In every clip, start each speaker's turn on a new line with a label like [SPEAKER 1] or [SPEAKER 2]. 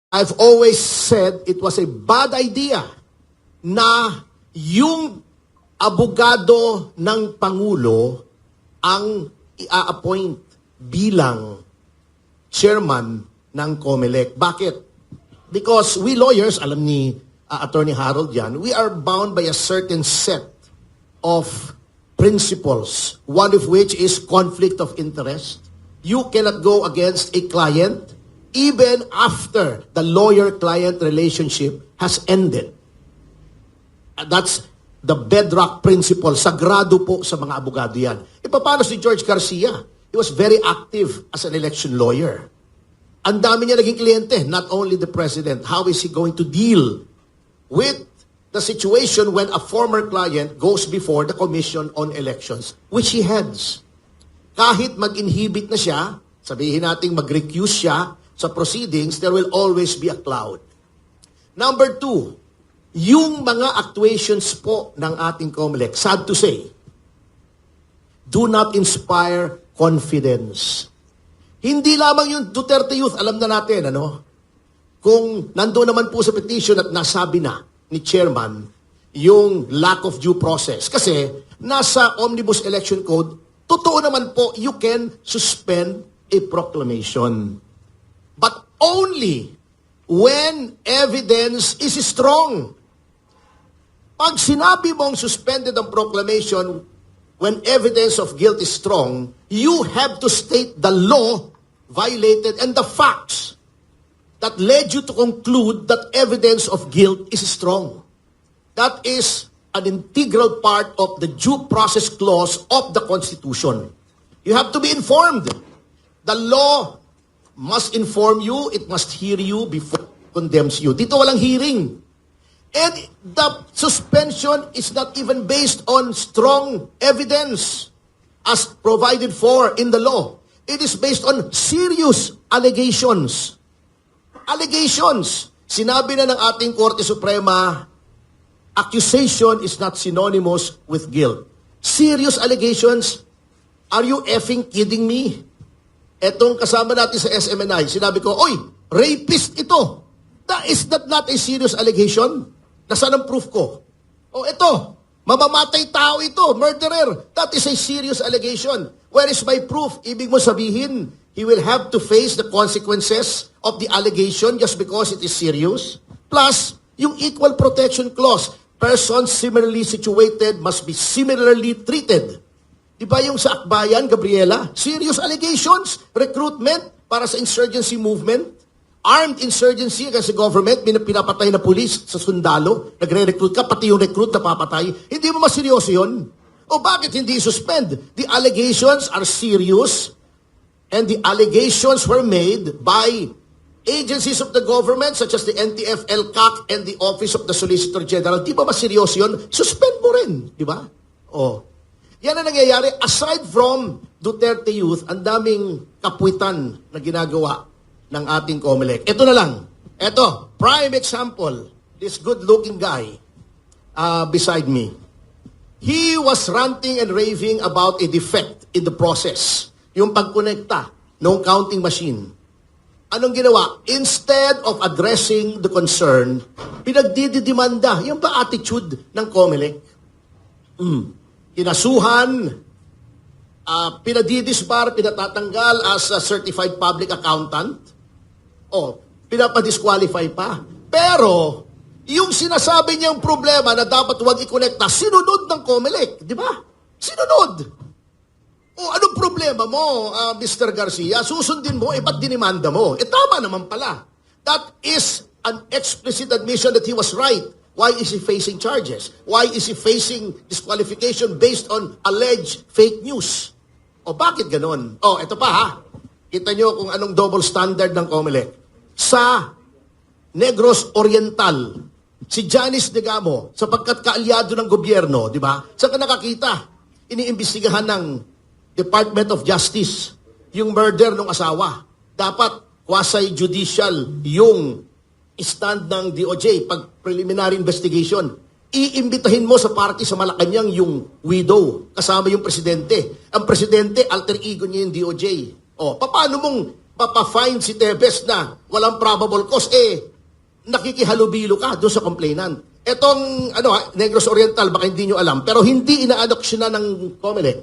[SPEAKER 1] I've always said it was a bad idea na yung abogado ng Pangulo ang i-appoint bilang chairman ng COMELEC. Bakit? Because we lawyers, alam ni Attorney Harold yan, we are bound by a certain set of principles, one of which is conflict of interest. You cannot go against a client even after the lawyer-client relationship has ended. That's the bedrock principle. Sagrado po sa mga abogado yan. E paano si George Garcia? He was very active as an election lawyer. Ang dami niya naging kliyente, not only the president. How is he going to deal with the situation when a former client goes before the Commission on Elections, which he heads? Kahit mag-inhibit na siya, sabihin nating mag-recuse siya sa proceedings, there will always be a cloud. Number two, yung mga actuations po ng ating COMELEC, sad to say, do not inspire confidence. Hindi lamang yung Duterte Youth, alam na natin, ano? Kung nandoon naman po sa petition at nasabi na ni Chairman yung lack of due process. Kasi nasa Omnibus Election Code, totoo naman po, you can suspend a proclamation. But only when evidence is strong. Pag sinabi mong suspended ang proclamation, when evidence of guilt is strong, you have to state the law violated and the facts that led you to conclude that evidence of guilt is strong. That is an integral part of the due process clause of the Constitution. You have to be informed. The law must inform you, it must hear you before it condemns you. Dito walang hearing. And the suspension is not even based on strong evidence as provided for in the law. It is based on serious allegations. Allegations. Sinabi na ng ating Korte Suprema, accusation is not synonymous with guilt. Serious allegations. Are you effing kidding me? Etong kasama natin sa SMNI, sinabi ko, oy, rapist ito. Is that not a serious allegation? Nasaan ang proof ko? O ito, mamamatay tao ito, murderer. That is a serious allegation. Where is my proof? Ibig mo sabihin, he will have to face the consequences of the allegation just because it is serious? Plus, yung equal protection clause, persons similarly situated must be similarly treated. Diba yung sa Akbayan, Gabriela? Serious allegations, recruitment para sa insurgency movement, armed insurgency against the government, pinapatay na pulis sa sundalo, nagre-recruit ka, pati yung recruit na papatay. Hindi mo maseryoso yun? O bakit hindi suspend? The allegations are serious and the allegations were made by agencies of the government such as the NTF, LCAC, and the Office of the Solicitor General. Di ba maseryoso yun? Suspend mo rin. Di ba? O. Yan ang nangyayari. Aside from Duterte Youth, ang daming kapwitan na ginagawa ng ating COMELEC. Ito na lang. Ito, prime example. This good-looking guy beside me. He was ranting and raving about a defect in the process. Yung pagkonekta ng counting machine. Anong ginawa? Instead of addressing the concern, pinagdidimanda. Yung ba attitude ng COMELEC? Kinasuhan, pinadidisbar, pinatatanggal as a certified public accountant, o pinapadisqualify pa. Pero, yung sinasabi niyang problema na dapat huwag i-connecta, sinunod ng COMELEC, di ba? Sinunod. O anong problema mo, Mr. Garcia? Susundin mo, ba't dinimanda mo? Tama naman pala. That is an explicit admission that he was right. Why is he facing charges? Why is he facing disqualification based on alleged fake news? O bakit ganon? O, ito pa ha. Kita nyo kung anong double standard ng COMELEC. Sa Negros Oriental, si Janice Degamo, sapagkat kaalyado ng gobyerno, di ba? Saan ka nakakita? Iniimbestigahan ng Department of Justice yung murder ng asawa. Dapat quasi-judicial yung stand ng DOJ pag preliminary investigation. Iimbitahin mo sa party sa Malacanang yung widow, kasama yung presidente. Ang presidente, alter ego niya yung DOJ. O, paano mong papafine si Tebes na walang probable cause, nakikihalubilo ka doon sa complainant. Etong, Negros Oriental, baka hindi nyo alam, pero hindi ina-adoption na ng COMELEC.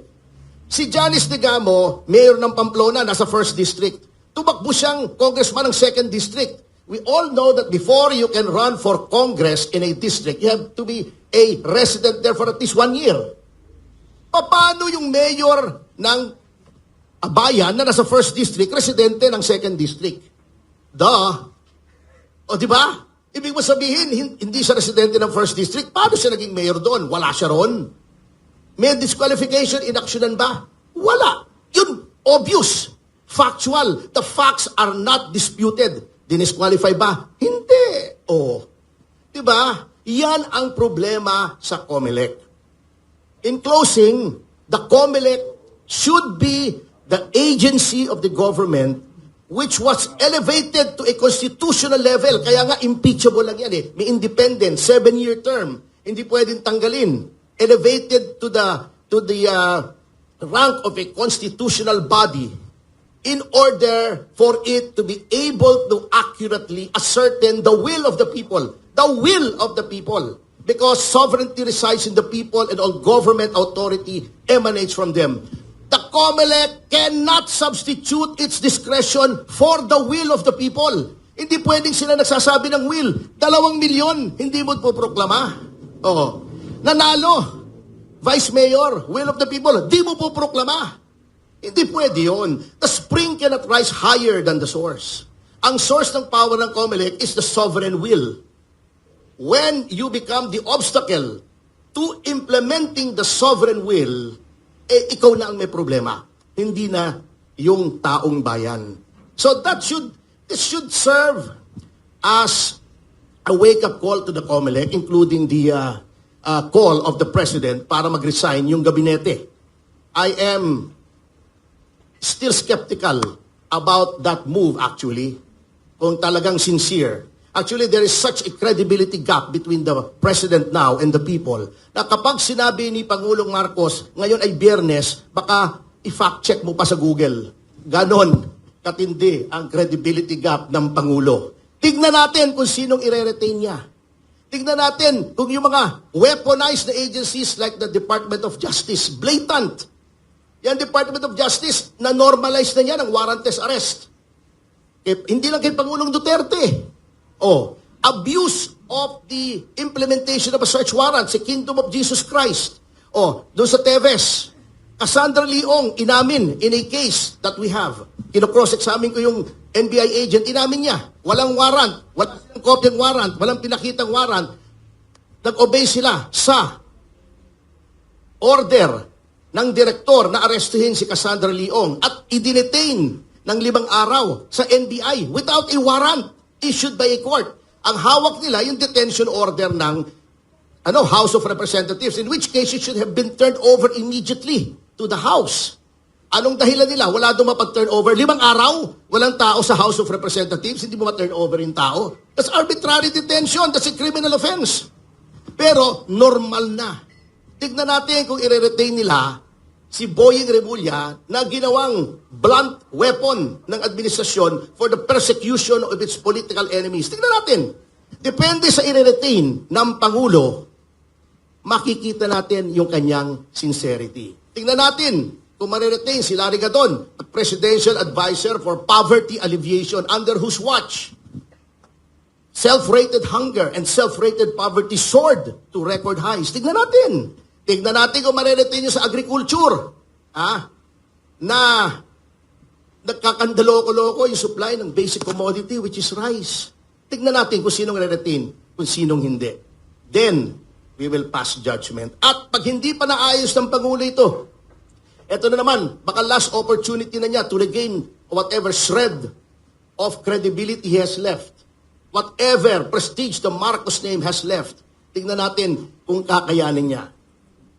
[SPEAKER 1] Si Janice Digamo, mayor ng Pamplona, nasa 1st District. Tumakbo siyang congressman ng 2nd District. We all know that before you can run for Congress in a district, you have to be a resident there for at least 1 year. Paano yung mayor ng bayan na nasa 1st District, residente ng 2nd District? O di ba? Ibig mo sabihin, hindi siya residente ng 1st District, paano siya naging mayor doon? Wala siya ron. May disqualification, inaksyonan ba? Wala. Yun, obvious. Factual. The facts are not disputed. Dinisqualify ba? Hindi. Di ba? Yan ang problema sa COMELEC. In closing, the COMELEC should be the agency of the government which was elevated to a constitutional level. Kaya nga, impeachable lang yan May independent, 7-year term. Hindi pwedeng tanggalin. Elevated to the rank of a constitutional body in order for it to be able to accurately ascertain the will of the people. The will of the people. Because sovereignty resides in the people and all government authority emanates from them. The COMELEC cannot substitute its discretion for the will of the people. Hindi pwedeng sila nagsasabi ng will. 2 milyon, hindi mo po proklama. Nanalo, Vice Mayor, will of the people, di mo po proklama. Hindi pwede yun. The spring cannot rise higher than the source. Ang source ng power ng COMELEC is the sovereign will. When you become the obstacle to implementing the sovereign will, ikaw na ang may problema. Hindi na yung taong bayan. So this should serve as a wake-up call to the COMELEC, including the call of the President para mag-resign yung gabinete. I am still skeptical about that move actually, kung talagang sincere. Actually, there is such a credibility gap between the President now and the people na kapag sinabi ni Pangulong Marcos, ngayon ay Biyernes, baka i-fact check mo pa sa Google. Ganon katindi ang credibility gap ng Pangulo. Tignan natin kung sinong ire-retain niya. Tignan natin kung yung mga weaponized na agencies like the Department of Justice, blatant. Yan Department of Justice, na-normalize na niya ng warrantless arrest. Hindi lang kay Pangulong Duterte. Abuse of the implementation of a search warrant sa Kingdom of Jesus Christ. Doon sa Teves, Cassandra Leong, inamin in a case that we have. Kino-cross-examine ko yung NBI agent, inamin niya. Walang warrant, walang kopyang warrant, walang pinakitang warrant. Nag-obey sila sa order ng direktor na arestuhin si Cassandra Leong at i-detain ng 5 araw sa NBI without a warrant issued by a court. Ang hawak nila yung detention order ng House of Representatives, in which case it should have been turned over immediately to the House. Anong dahilan nila? Wala doon mapag-turn over. 5 araw, walang tao sa House of Representatives, hindi mo ma-turn over yung tao. That's arbitrary detention. That's a criminal offense. Pero normal na. Tignan natin kung i-retain nila si Boying Remulla na ginawang blunt weapon ng administrasyon for the persecution of its political enemies. Tignan natin. Depende sa i-retain ng Pangulo, makikita natin yung kanyang sincerity. Tignan natin kung mariretain si Larry Gadon, Presidential Advisor for Poverty Alleviation, under whose watch self-rated hunger and self-rated poverty soared to record highs. Tignan natin. Tignan natin kung mariretain nyo sa agriculture. Na nagkakandaloko-loko yung supply ng basic commodity, which is rice. Tignan natin kung sinong mariretain, kung sinong hindi. Then, we will pass judgment. At pag hindi pa naayos ng Pangulo ito na naman, baka last opportunity na niya to regain whatever shred of credibility he has left. Whatever prestige the Marcos name has left. Tignan natin kung kakayanin niya.